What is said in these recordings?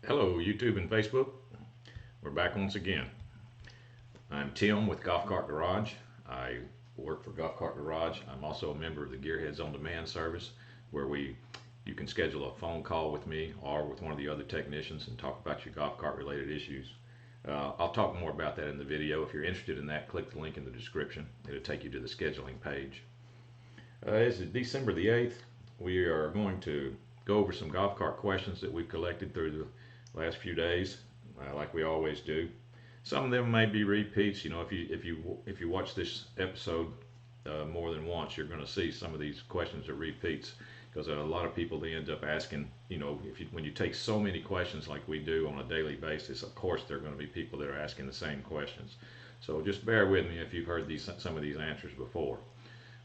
Hello YouTube and Facebook. We're back once again. I'm Tim with Golf Cart Garage. I work for Golf Cart Garage. I'm also a member of the Gearheads on Demand service where you can schedule a phone call with me or with one of the other technicians and talk about your golf cart related issues. I'll talk more about that in the video. If you're interested in that, click the link in the description. It'll take you to the scheduling page. This is December the 8th. We are going to go over some golf cart questions that we've collected through the last few days, like we always do. Some of them may be repeats. You know, if you watch this episode more than once, you're going to see some of these questions are repeats because a lot of people, they end up asking. You know, when you take so many questions like we do on a daily basis, of course there are going to be people that are asking the same questions. So just bear with me if you've heard some of these answers before.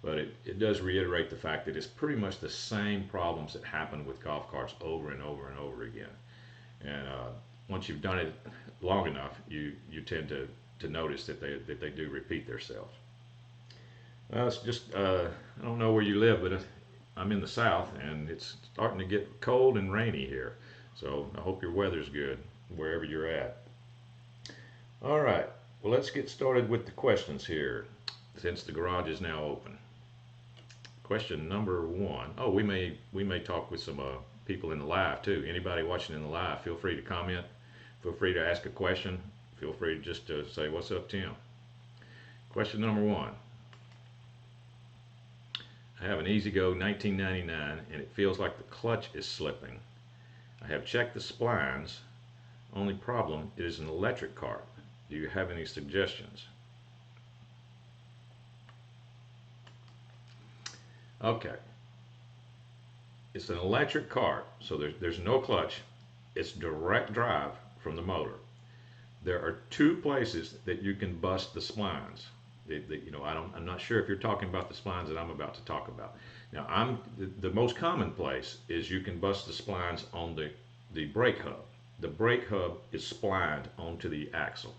But it does reiterate the fact that it's pretty much the same problems that happen with golf carts over and over and over again. And once you've done it long enough, you tend to notice that they do repeat themselves. It's just I don't know where you live, but I'm in the south, and it's starting to get cold and rainy here. So I hope your weather's good wherever you're at. All right, well, let's get started with the questions here, since the garage is now open. Question number one. Oh, we may talk with some people in the live too. Anybody watching in the live, feel free to comment. Feel free to ask a question. Feel free just to say, "What's up, Tim?" Question number one. I have an EzGo 1999 and it feels like the clutch is slipping. I have checked the splines. Only problem, it is an electric cart. Do you have any suggestions? Okay. It's an electric cart, so there's no clutch. It's direct drive from the motor. There are two places that you can bust the splines. You know, I'm not sure if you're talking about the splines that I'm about to talk about. Now, the most common place is you can bust the splines on the brake hub. The brake hub is splined onto the axle.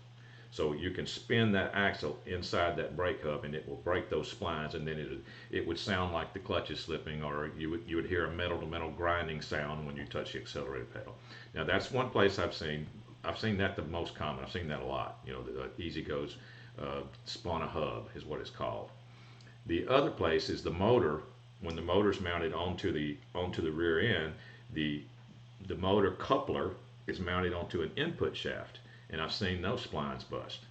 So you can spin that axle inside that brake hub and it will break those splines, and then it would sound like the clutch is slipping, or you would hear a metal to metal grinding sound when you touch the accelerator pedal. Now that's one place I've seen that the most common. I've seen that a lot. You know, the EzGo's spun a hub is what it's called. The other place is the motor. When the motor's mounted onto the rear end, the motor coupler is mounted onto an input shaft, and I've seen those splines bust.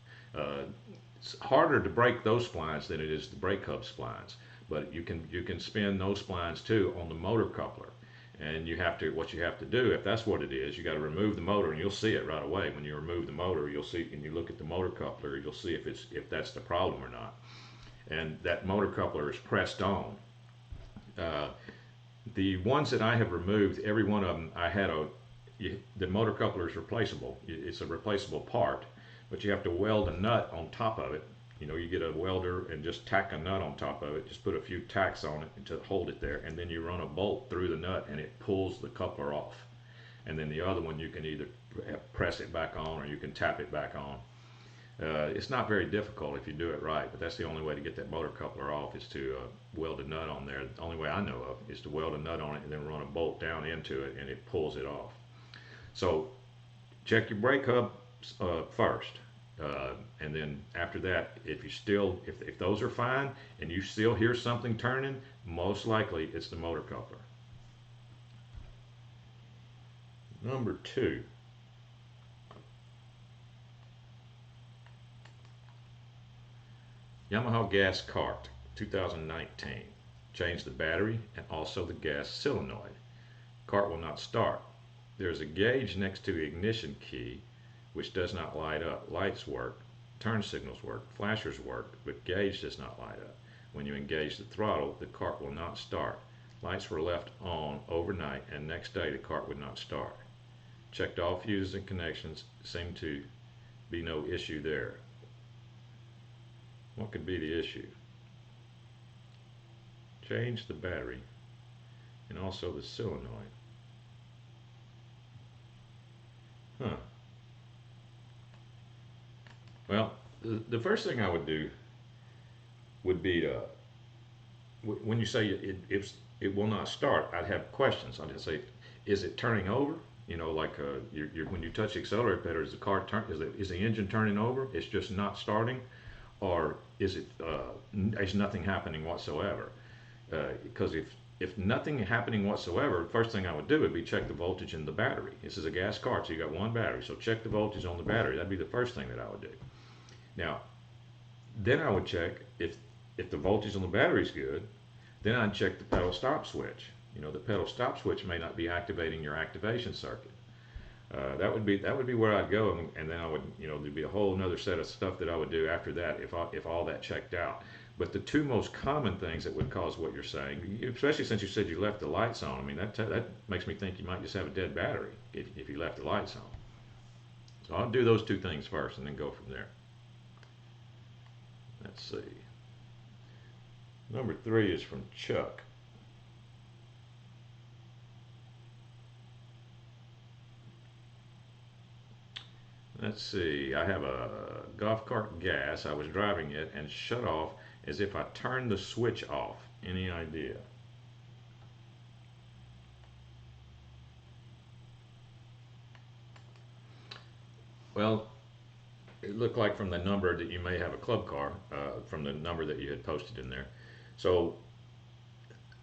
It's harder to break those splines than it is the brake hub splines, but you can spin those splines too on the motor coupler. And what you have to do, if that's what it is, you got to remove the motor, and you'll see it right away. When you remove the motor, you'll see, and you look at the motor coupler, you'll see if that's the problem or not. And that motor coupler is pressed on. The ones that I have removed, every one of them, the motor coupler is replaceable. It's a replaceable part, but you have to weld a nut on top of it. You know, you get a welder and just tack a nut on top of it. Just put a few tacks on it to hold it there, and then you run a bolt through the nut and it pulls the coupler off. And then the other one, you can either press it back on or you can tap it back on. It's not very difficult if you do it right, but that's the only way to get that motor coupler off, is to weld a nut on there. The only way I know of is to weld a nut on it and then run a bolt down into it, and it pulls it off. So check your brake hub first, and then after that, if those are fine and you still hear something turning, most likely it's the motor coupler. Number two. Yamaha gas cart 2019. Change the battery and also the gas solenoid. Cart will not start. There's a gauge next to the ignition key which does not light up. Lights work, turn signals work, flashers work, but gauge does not light up. When you engage the throttle, the cart will not start. Lights were left on overnight, and next day the cart would not start. Checked all fuses and connections, seemed to be no issue there. What could be the issue? Change the battery and also the solenoid. Huh. Well, the first thing I would do would be to, when you say it will not start, I'd have questions. I'd say, is it turning over? You know, like when you touch the accelerator pedal, is the car is the engine turning over? It's just not starting, or is it is nothing happening whatsoever? Because if nothing happening whatsoever, the first thing I would do would be check the voltage in the battery. This is a gas car, so you got one battery, so check the voltage on the battery. That'd be the first thing that I would do. Now, then I would check if the voltage on the battery is good. Then I'd check the pedal stop switch. You know, the pedal stop switch may not be activating your activation circuit. That would be where I'd go, and then I would, you know, there'd be a whole another set of stuff that I would do after that if all that checked out. But the two most common things that would cause what you're saying, especially since you said you left the lights on, I mean, that makes me think you might just have a dead battery if you left the lights on. So I'll do those two things first and then go from there. Let's see. Number 3 is from Chuck. Let's see, I have a golf cart gas. I was driving it and shut off as if I turned the switch off. Any idea? Well, it looked like from the number that you may have a club car, from the number that you had posted in there. So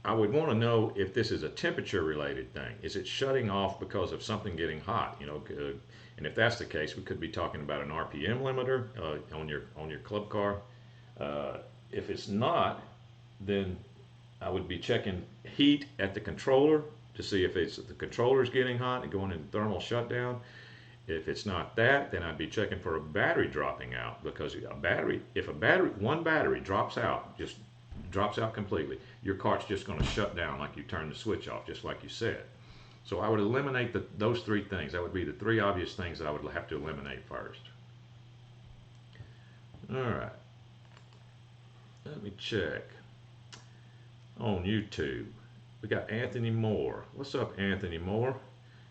I would want to know if this is a temperature related thing. Is it shutting off because of something getting hot? You know, and if that's the case, we could be talking about an RPM limiter on your club car. If it's not, then I would be checking heat at the controller to see if the controller is getting hot and going into thermal shutdown. If it's not that, then I'd be checking for a battery dropping out, because if one battery drops out, just drops out completely, your cart's just going to shut down like you turned the switch off, just like you said. So I would eliminate those 3 things. That would be the 3 obvious things that I would have to eliminate first. All right. Let me check on YouTube. We got Anthony Moore. What's up, Anthony Moore?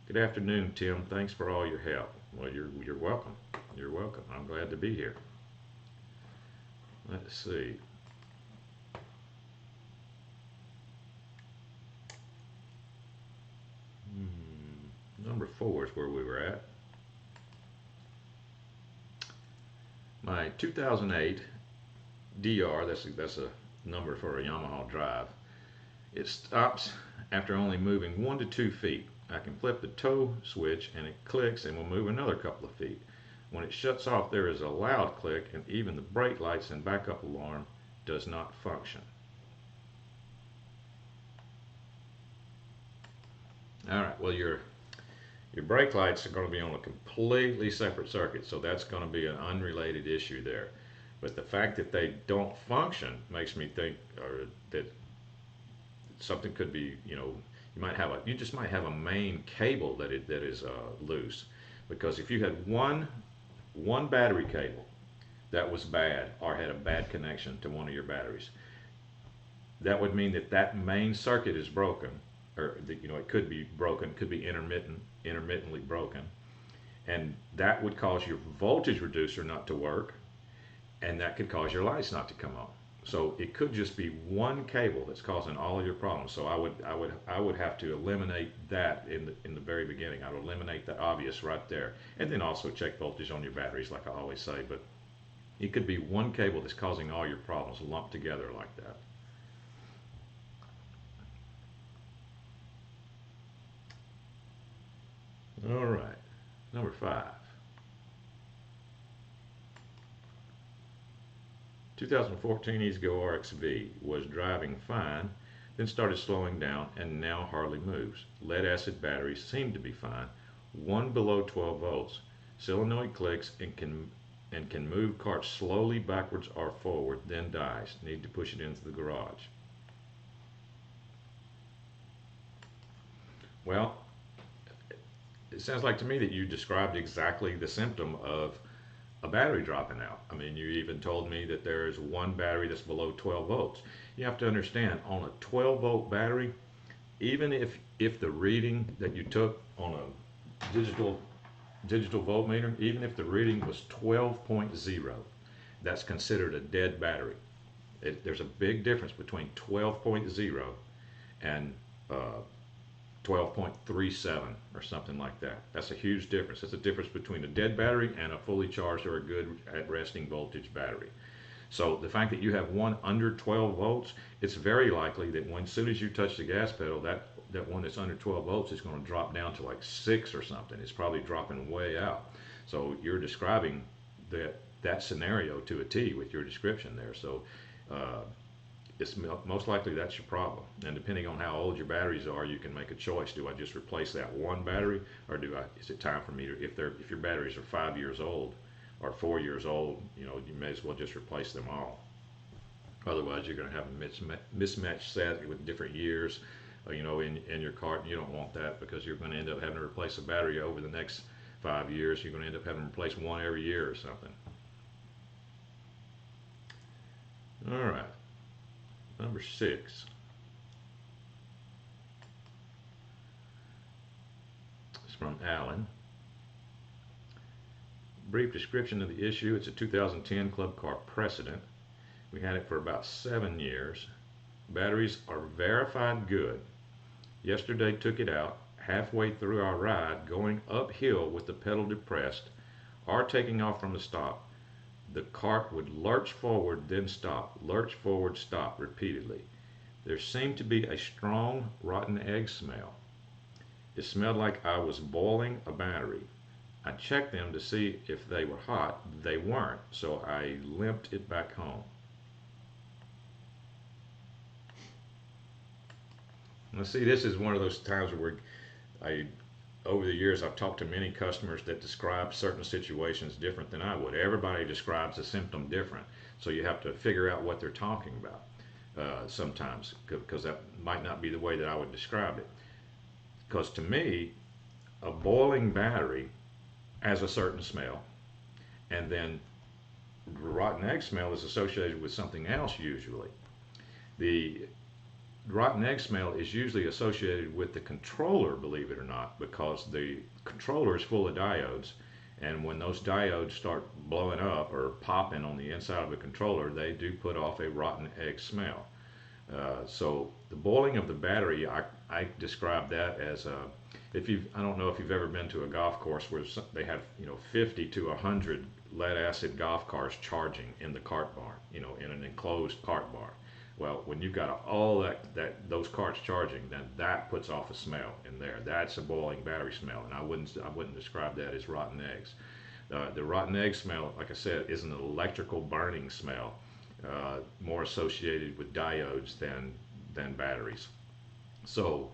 Good afternoon, Tim. Thanks for all your help. Well, you're welcome. You're welcome. I'm glad to be here. Let's see. Number 4 is where we were at. My 2008 DR, that's a number for a Yamaha drive. It stops after only moving 1 to 2 feet. I can flip the toe switch and it clicks and will move another couple of feet. When it shuts off, there is a loud click, and even the brake lights and backup alarm does not function. All right, well, your brake lights are going to be on a completely separate circuit, so that's going to be an unrelated issue there. But the fact that they don't function makes me think that something could be, you know, you just might have a main cable that is loose. Because if you had one battery cable that was bad or had a bad connection to one of your batteries, that would mean that main circuit is broken, or you know, it could be broken, could be intermittently broken, and that would cause your voltage reducer not to work, and that could cause your lights not to come on. So it could just be one cable that's causing all of your problems. So I would have to eliminate that in the very beginning. I would eliminate the obvious right there, and then also check voltage on your batteries, like I always say. But it could be one cable that's causing all your problems lumped together like that. All right, number 5. 2014 EzGo RXV was driving fine, then started slowing down and now hardly moves. Lead acid batteries seem to be fine. 1 below 12 volts. Solenoid clicks and can move cart slowly backwards or forward, then dies. Need to push it into the garage. Well, it sounds like to me that you described exactly the symptom of a battery dropping out. I mean, you even told me that there is one battery that's below 12 volts. You have to understand, on a 12 volt battery, even if the reading that you took on a digital voltmeter, even if the reading was 12.0, that's considered a dead battery. There's a big difference between 12.0 and 12.37 or something like that. That's a huge difference. That's the difference between a dead battery and a fully charged or a good at resting voltage battery. So the fact that you have one under 12 volts, it's very likely that as soon as you touch the gas pedal, that one that's under 12 volts is going to drop down to like 6 or something. It's probably dropping way out. So you're describing that scenario to a T with your description there. So it's most likely that's your problem. And depending on how old your batteries are, you can make a choice. Do I just replace that one battery, or is it time for me to, if your batteries are 5 years old or 4 years old, you may as well just replace them all. Otherwise, you're going to have a mismatched set with different years, in your cart, and you don't want that, because you're going to end up having to replace a battery over the next 5 years. You're going to end up having to replace one every year or something. All right. Number 6. It's from Alan. Brief description of the issue. It's a 2010 Club Car Precedent. We had it for about 7 years. Batteries are verified good. Yesterday took it out. Halfway through our ride, going uphill with the pedal depressed, or taking off from the stop, the cart would lurch forward, then stop, lurch forward, stop repeatedly. There seemed to be a strong rotten egg smell. It smelled like I was boiling a battery. I checked them to see if they were hot. They weren't, so I limped it back home. Now see, this is one of those times where over the years, I've talked to many customers that describe certain situations different than I would. Everybody describes a symptom different, so you have to figure out what they're talking about sometimes, because that might not be the way that I would describe it. Because to me, a boiling battery has a certain smell, and then rotten egg smell is associated with something else usually. The rotten egg smell is usually associated with the controller, believe it or not, because the controller is full of diodes, and when those diodes start blowing up or popping on the inside of the controller, they do put off a rotten egg smell. So the boiling of the battery, I describe that as I don't know if you've ever been to a golf course where they have 50 to 100 lead acid golf cars charging in the cart barn, in an enclosed cart barn. Well, when you've got all those carts charging, then that puts off a smell in there. That's a boiling battery smell, and I wouldn't describe that as rotten eggs. The rotten egg smell, like I said, is an electrical burning smell, more associated with diodes than batteries. So,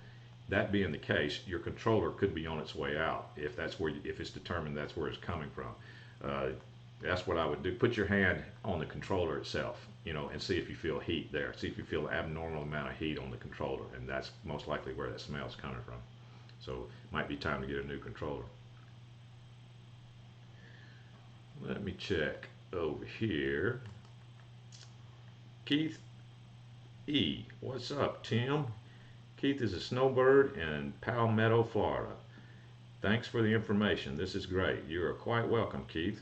that being the case, your controller could be on its way out if it's determined that's where it's coming from. That's what I would do. Put your hand on the controller itself, and see if you feel heat there. See if you feel an abnormal amount of heat on the controller, and that's most likely where that smell is coming from. So it might be time to get a new controller. Let me check over here. Keith E. What's up, Tim? Keith is a snowbird in Palmetto, Florida. Thanks for the information. This is great. You are quite welcome, Keith.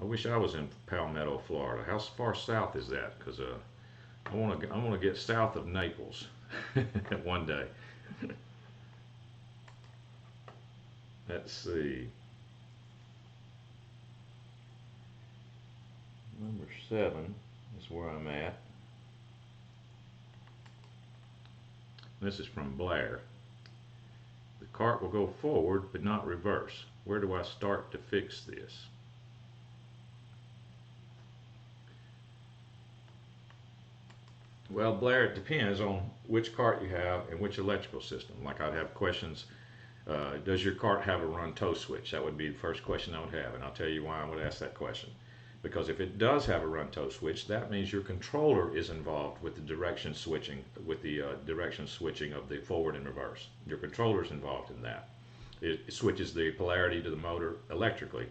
I wish I was in Palmetto, Florida. How far south is that? Because I want to get south of Naples one day. Let's see. Number 7 is where I'm at. This is from Blair. The cart will go forward but not reverse. Where do I start to fix this? Well, Blair, it depends on which cart you have and which electrical system. Like, I'd have questions, does your cart have a run tow switch? That would be the first question I would have, and I'll tell you why I would ask that question. Because if it does have a run tow switch, that means your controller is involved with the direction switching, of the forward and reverse. Your controller is involved in that. It switches the polarity to the motor electrically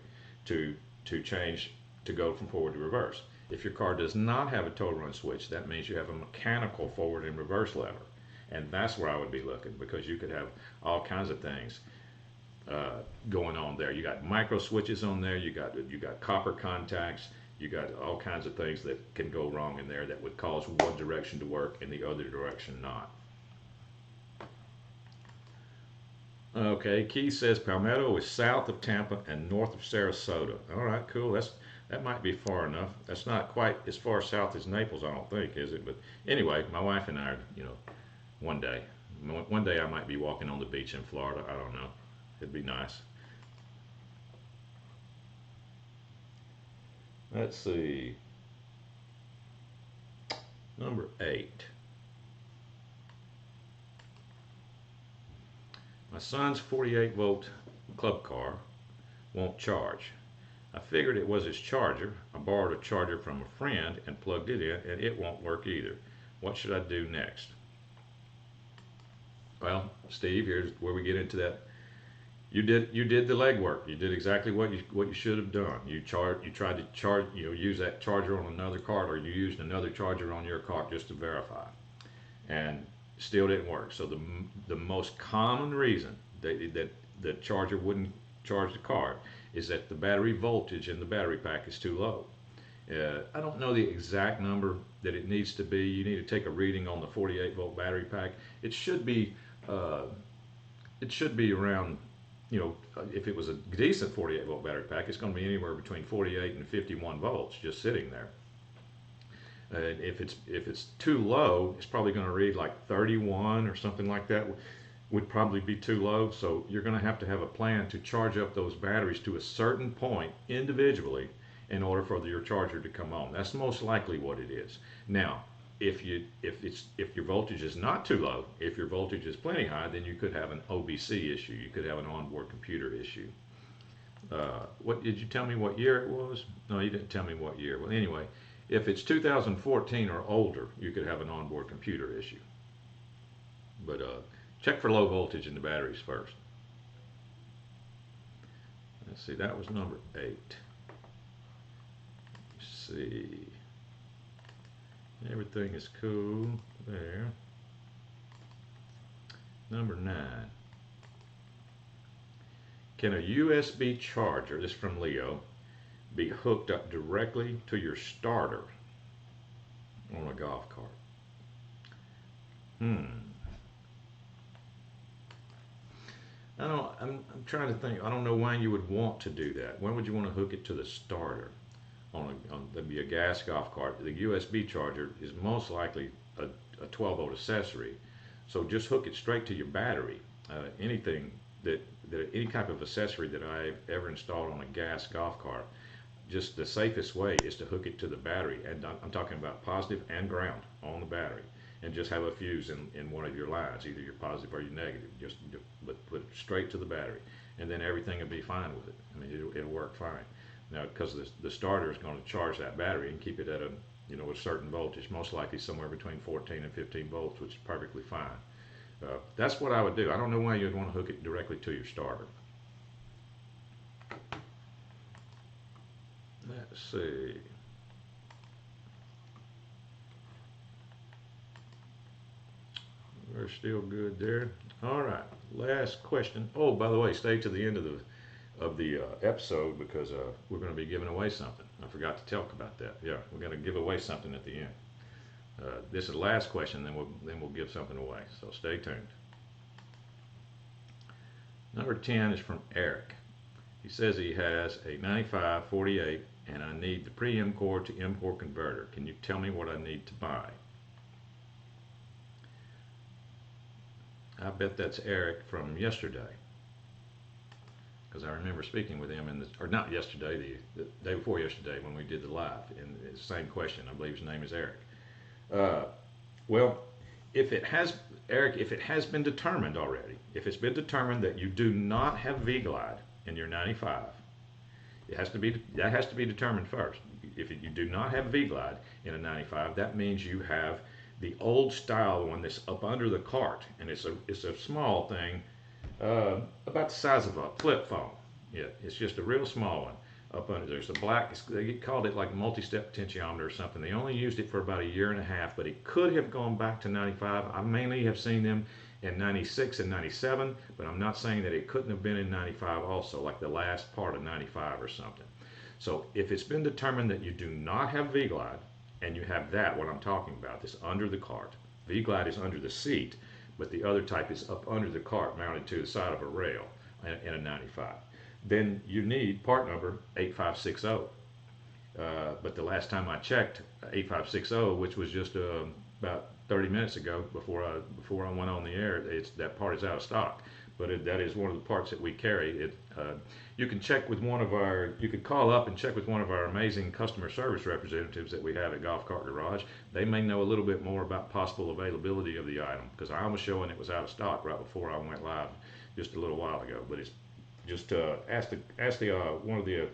to change, to go from forward to reverse. If your car does not have a tow run switch, that means you have a mechanical forward and reverse lever. And that's where I would be looking, because you could have all kinds of things going on there. You got micro switches on there, you got copper contacts, you got all kinds of things that can go wrong in there that would cause one direction to work and the other direction not. Okay, Keith says Palmetto is south of Tampa and north of Sarasota. All right, cool. That might be far enough. That's not quite as far south as Naples, I don't think, is it? But anyway, my wife and I are, one day, I might be walking on the beach in Florida. I don't know. It'd be nice. Let's see. Number 8. My son's 48-volt club car won't charge. I figured it was his charger. I borrowed a charger from a friend and plugged it in, and it won't work either. What should I do next? Well, Steve, here's where we get into that. You did the legwork. You did exactly what you should have done. You tried to charge, use that charger on another cart, or you used another charger on your cart just to verify, and still didn't work. So the most common reason that the charger wouldn't charge the cart is that the battery voltage in the battery pack is too low. I don't know the exact number that it needs to be. You need to take a reading on the 48-volt battery pack. It should be around, if it was a decent 48-volt battery pack, it's going to be anywhere between 48 and 51 volts just sitting there. If it's too low, it's probably going to read like 31 or something like that. Would probably be too low. So you're going to have a plan to charge up those batteries to a certain point individually in order for your charger to come on. That's most likely what it is. Now, if your voltage is not too low, if your voltage is plenty high, then you could have an OBC issue. You could have an onboard computer issue. What did you tell me what year it was? No, you didn't tell me what year. Well, anyway, if it's 2014 or older, you could have an onboard computer issue. But check for low voltage in the batteries first. Let's see, that was number 8. Let's see. Everything is cool there. Number 9. Can a USB charger, this is from Leo, be hooked up directly to your starter on a golf cart? I'm trying to think. I don't know why you would want to do that. When would you want to hook it to the starter that'd be a gas golf cart? The USB charger is most likely a 12-volt accessory, so just hook it straight to your battery. Anything any type of accessory that I've ever installed on a gas golf cart, just the safest way is to hook it to the battery, and I'm talking about positive and ground on the battery, and just have a fuse in one of your lines, either your positive or your negative. Just put it straight to the battery, and then everything will be fine with it. I mean, it'll work fine. Now, because the starter is going to charge that battery and keep it at a certain voltage, most likely somewhere between 14 and 15 volts, which is perfectly fine. That's what I would do. I don't know why you'd want to hook it directly to your starter. Let's see. We're still good there. All right, last question. Oh, by the way, stay to the end of the episode, because we're going to be giving away something. I forgot to talk about that. Yeah, we're going to give away something at the end. This is the last question, then we'll give something away. So stay tuned. Number 10 is from Eric. He says he has a 95 48, and I need the pre-MCOR to MCOR converter. Can you tell me what I need to buy? I bet that's Eric from yesterday, because I remember speaking with him or not yesterday, the day before yesterday when we did the live, and it's the same question. I believe his name is Eric. Well, if it has been determined already, if it's been determined that you do not have V-Glide in your 95, that has to be determined first. If you do not have V-Glide in a 95, that means you have the old style one that's up under the cart, and it's a small thing, about the size of a flip phone. Yeah, it's just a real small one. Up under there's a black, they called it like multi-step potentiometer or something. They only used it for about a year and a half, but it could have gone back to 95. I mainly have seen them in 96 and 97, but I'm not saying that it couldn't have been in 95 also, like the last part of 95 or something. So if it's been determined that you do not have V-Glide, and you have that, what I'm talking about, this under the cart, V-Glide is under the seat, but the other type is up under the cart, mounted to the side of a rail in a 95. Then you need part number 8560. But the last time I checked 8560, which was just about 30 minutes ago before I went on the air, that part is out of stock. But that is one of the parts that we carry. You can check with you could call up and check with one of our amazing customer service representatives that we have at Golf Cart Garage. They may know a little bit more about possible availability of the item, because I was showing it was out of stock right before I went live just a little while ago. But it's just ask one of the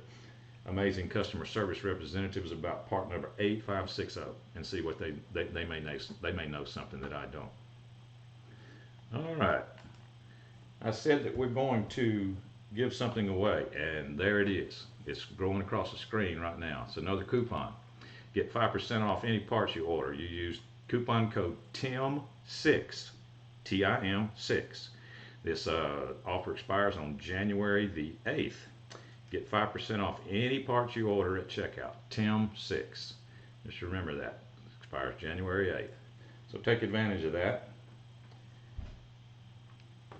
amazing customer service representatives about part number 8560 and see what they may know something that I don't. All right. I said that we're going to give something away, and there it is. It's growing across the screen right now. It's another coupon. Get 5% off any parts you order. You use coupon code TIM6, TIM6. This offer expires on January the 8th. Get 5% off any parts you order at checkout. TIM6. Just remember that. It expires January 8th. So take advantage of that.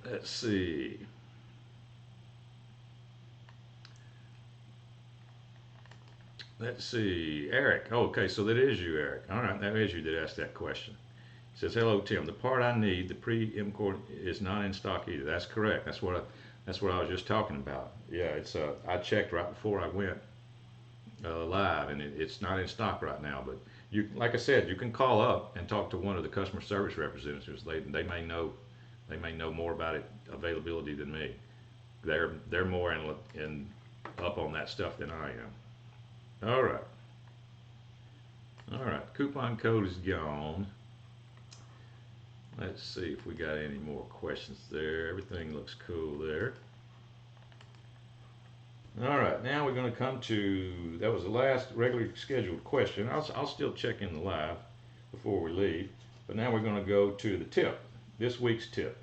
Let's see. Let's see. Eric. Oh, okay, so that is you, Eric. All right, that is you that asked that question. He says, hello, Tim. The part I need, the pre-MCOR, is not in stock either. That's correct. That's what I was just talking about. Yeah, it's I checked right before I went live, and it's not in stock right now. But you, like I said, you can call up and talk to one of the customer service representatives. They may know more about it availability than me. They're more in up on that stuff than I am. All right. All right. Coupon code is gone. Let's see if we got any more questions there. Everything looks cool there. All right, now we're going to come to, that was the last regularly scheduled question. I'll still check in the live before we leave, but now we're going to go to the tip, this week's tip.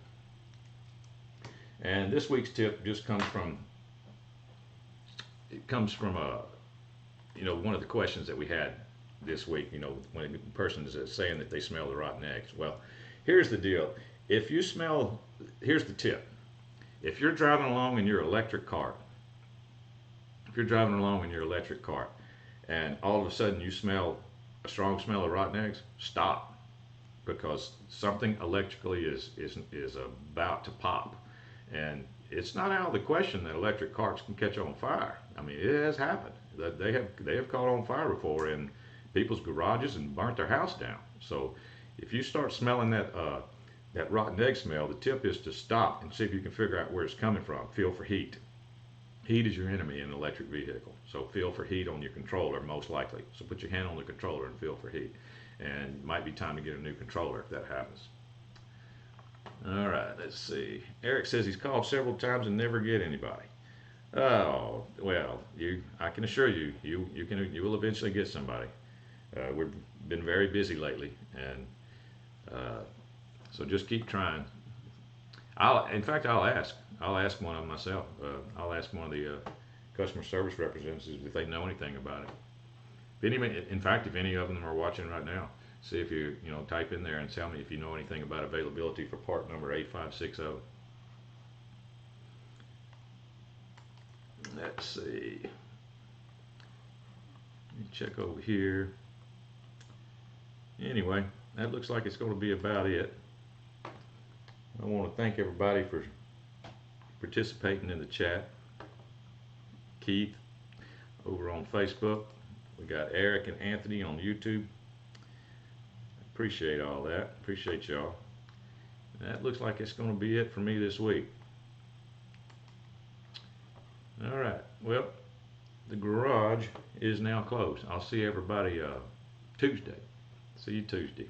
And this week's tip just comes from, one of the questions that we had this week, when a person is saying that they smell the rotten eggs. Well, here's the deal. Here's the tip. If you're driving along in your electric car, and all of a sudden you smell a strong smell of rotten eggs, stop, because something electrically is about to pop. And it's not out of the question that electric cars can catch on fire. I mean, it has happened. They have caught on fire before in people's garages and burnt their house down. So if you start smelling that rotten egg smell, the tip is to stop and see if you can figure out where it's coming from. Feel for heat. Heat is your enemy in an electric vehicle. So feel for heat on your controller, most likely. So put your hand on the controller and feel for heat. And it might be time to get a new controller if that happens. All right, let's see. Eric says he's called several times and never get anybody. Oh, well, I can assure you, you will eventually get somebody. We've been very busy lately, and so just keep trying. In fact, I'll ask one of them myself. I'll ask one of the customer service representatives if they know anything about it. In fact, if any of them are watching right now, see if you type in there and tell me if you know anything about availability for part number 8560. Let's see. Let me check over here. Anyway, that looks like it's going to be about it. I want to thank everybody for participating in the chat. Keith over on Facebook. We got Eric and Anthony on YouTube. Appreciate all that. Appreciate y'all. That looks like it's going to be it for me this week. All right. Well, the garage is now closed. I'll see everybody Tuesday. See you Tuesday.